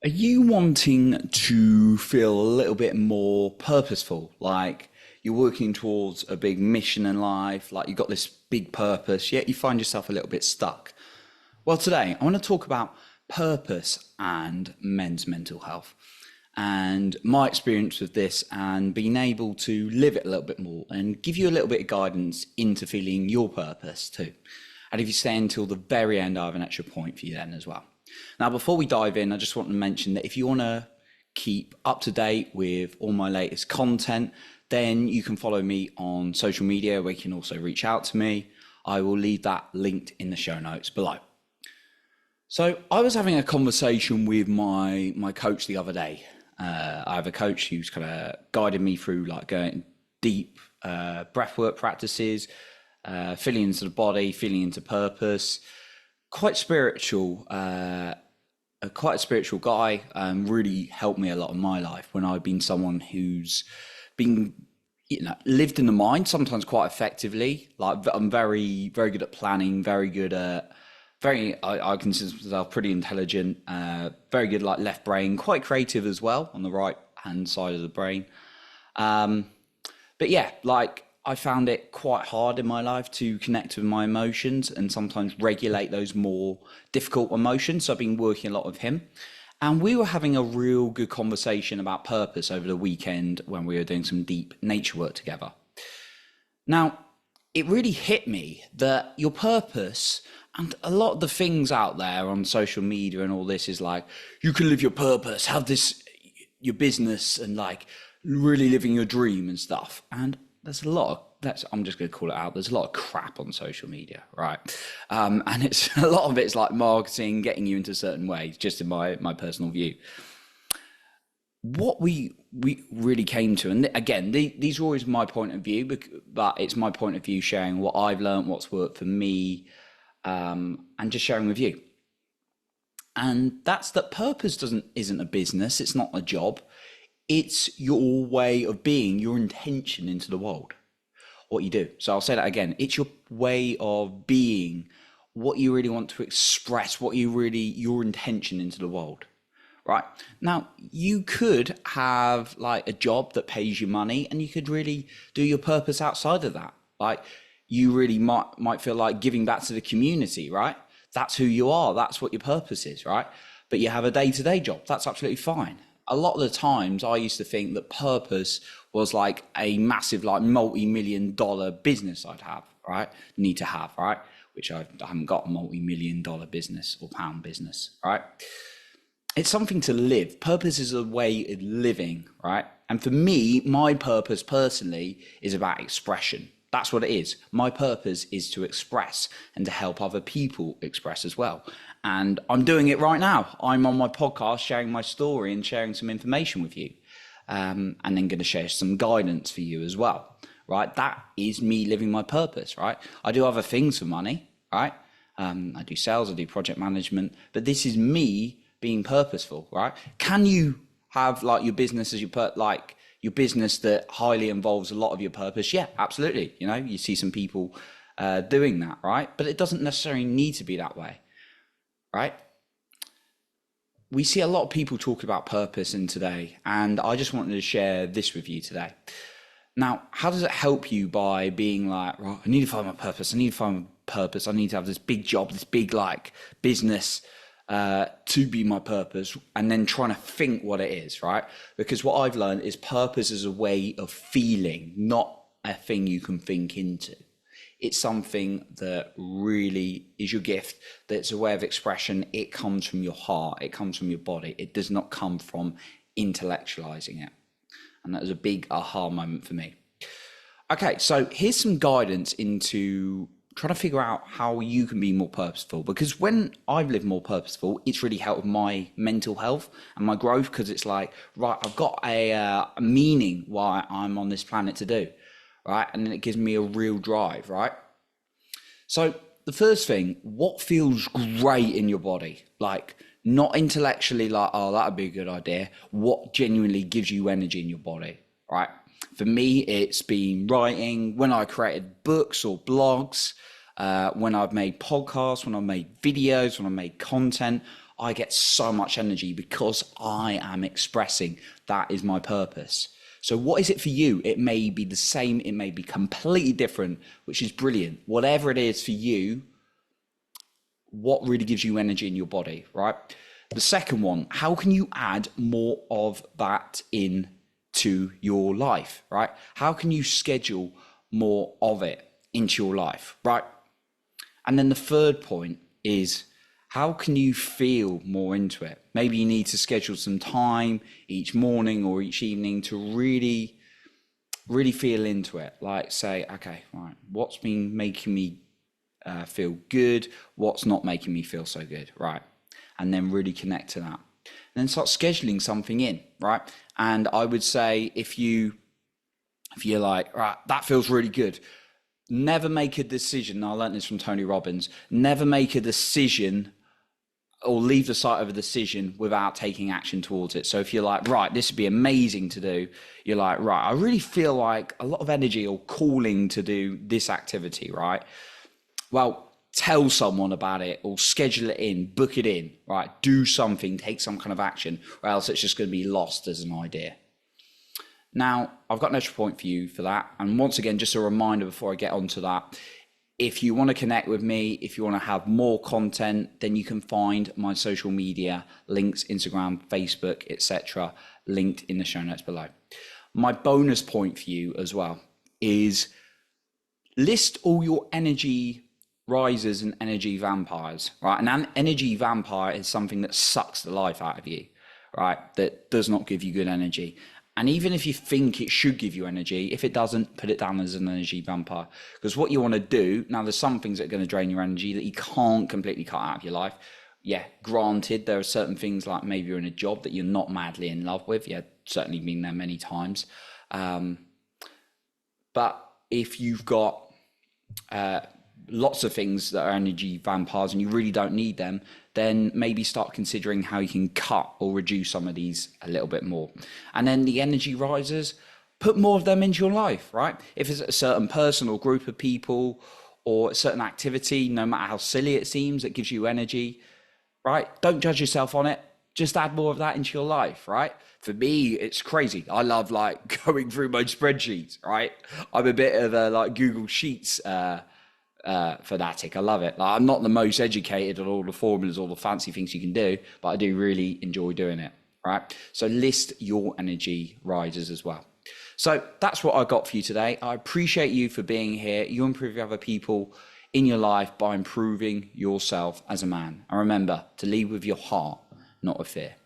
Are you wanting to feel a little bit more purposeful? Like you're working towards a big mission in life, like you've got this big purpose, yet you find yourself a little bit stuck? Well, today I want to talk about purpose and men's mental health and my experience with this and being able to live it a little bit more and give you a little bit of guidance into feeling your purpose too. And if you stay until the very end, I have an extra point for you then as well. Now, before we dive in, I just want to mention that if you want to keep up to date with all my latest content, then you can follow me on social media where you can also reach out to me. I will leave that linked in the show notes below. So I was having a conversation with my coach the other day. I have a coach who's kind of guided me through like going deep breathwork practices, feeling into the body, feeling into purpose. Quite spiritual, quite a spiritual guy. Really helped me a lot in my life when I've been someone who's been, lived in the mind sometimes quite effectively. Like I'm very, very good at planning, very good at I consider myself pretty intelligent, very good like left brain, quite creative as well on the right hand side of the brain. But yeah, like I found it quite hard in my life to connect with my emotions and sometimes regulate those more difficult emotions. So I've been working a lot with him. And we were having a real good conversation about purpose over the weekend when we were doing some deep nature work together. Now, it really hit me that your purpose and a lot of the things out there on social media and all this is like, you can live your purpose, have this, your business and like really living your dream and stuff. And there's a lot of I'm just going to call it out. There's a lot of crap on social media, right? And it's a lot of it's like marketing, getting you into certain ways, just in my personal view. What we really came to, and again, these are always my point of view, but it's my point of view sharing what I've learned, what's worked for me, and just sharing with you. And that's that purpose isn't a business. It's not a job. It's your way of being, your intention into the world, what you do. So I'll say that again. It's your way of being, what you really want to express, your intention into the world, right? Now, you could have like a job that pays you money and you could really do your purpose outside of that. Like you really might feel like giving back to the community, right? That's who you are. That's what your purpose is, right? But you have a day-to-day job. That's absolutely fine. A lot of the times I used to think that purpose was like a massive, like multi-million-dollar business I'd have, right? Need to have, right? Which I haven't got a multi-million-dollar business or pound business, right? It's something to live. Purpose is a way of living, right? And for me, my purpose personally is about expression. That's what it is. My purpose is to express and to help other people express as well. And I'm doing it right now. I'm on my podcast sharing my story and sharing some information with you. And then going to share some guidance for you as well, right? That is me living my purpose, right? I do other things for money, right? I do sales, I do project management, but this is me being purposeful, right? Can you have like your business as your business that highly involves a lot of your purpose? Yeah, absolutely. You see some people doing that, right? But it doesn't necessarily need to be that way, right? We see a lot of people talk about purpose in today, and I just wanted to share this with you today. Now, how does it help you by being like, right, I need to find my purpose. I need to find my purpose. I need to have this big job, this big like business to be my purpose, and then trying to think what it is, right? Because what I've learned is purpose is a way of feeling, not a thing you can think into. It's something that really is your gift, that's a way of expression. It comes from your heart, it comes from your body. It does not come from intellectualizing it. And that was a big aha moment for me. Okay, so here's some guidance into trying to figure out how you can be more purposeful, because when I've lived more purposeful, it's really helped my mental health and my growth, because it's like, right, I've got a meaning why I'm on this planet to do, right? And then it gives me a real drive, right? So the first thing, what feels great in your body? Like not intellectually like, oh, that'd be a good idea. What genuinely gives you energy in your body, right? For me, it's been writing, when I created books or blogs, when I've made podcasts, when I've made videos, when I've made content. I get so much energy because I am expressing that is my purpose. So what is it for you? It may be the same, it may be completely different, which is brilliant. Whatever it is for you, what really gives you energy in your body, right? The second one, how can you add more of that in to your life, right? How can you schedule more of it into your life, right? And then the third point is, how can you feel more into it? Maybe you need to schedule some time each morning or each evening to really, really feel into it. Like say, okay, right, what's been making me feel good? What's not making me feel so good, right? And then really connect to that. And then start scheduling something in, right? And I would say if you're like, right, that feels really good. Never make a decision. I learned this from Tony Robbins. Never make a decision or leave the sight of a decision without taking action towards it. So if you're like, right, this would be amazing to do, you're like, right, I really feel like a lot of energy or calling to do this activity, right? Well, tell someone about it or schedule it in, book it in, right? Do something, take some kind of action, or else it's just going to be lost as an idea. Now, I've got an extra point for you for that. And once again, just a reminder before I get onto that, if you want to connect with me, if you want to have more content, then you can find my social media links, Instagram, Facebook, etc., linked in the show notes below. My bonus point for you as well is list all your energy risers and energy vampires, right? And an energy vampire is something that sucks the life out of you, right? That does not give you good energy. And even if you think it should give you energy, if it doesn't, put it down as an energy vampire. Because what you want to do, now there's some things that are going to drain your energy that you can't completely cut out of your life. Yeah, granted, there are certain things like maybe you're in a job that you're not madly in love with. Yeah, certainly been there many times. But if you've got lots of things that are energy vampires and you really don't need them, then maybe start considering how you can cut or reduce some of these a little bit more. And then the energy risers, put more of them into your life, right? If it's a certain person or group of people or a certain activity, no matter how silly it seems, that gives you energy, right? Don't judge yourself on it. Just add more of that into your life, right? For me, it's crazy. I love like going through my spreadsheets, right? I'm a bit of a like Google Sheets fanatic. I love it. Like, I'm not the most educated on all the formulas, all the fancy things you can do, but I do really enjoy doing it, right? So list your energy risers as well. So that's what I got for you today. I appreciate you for being here. You improve other people in your life by improving yourself as a man. And remember to lead with your heart, not with fear.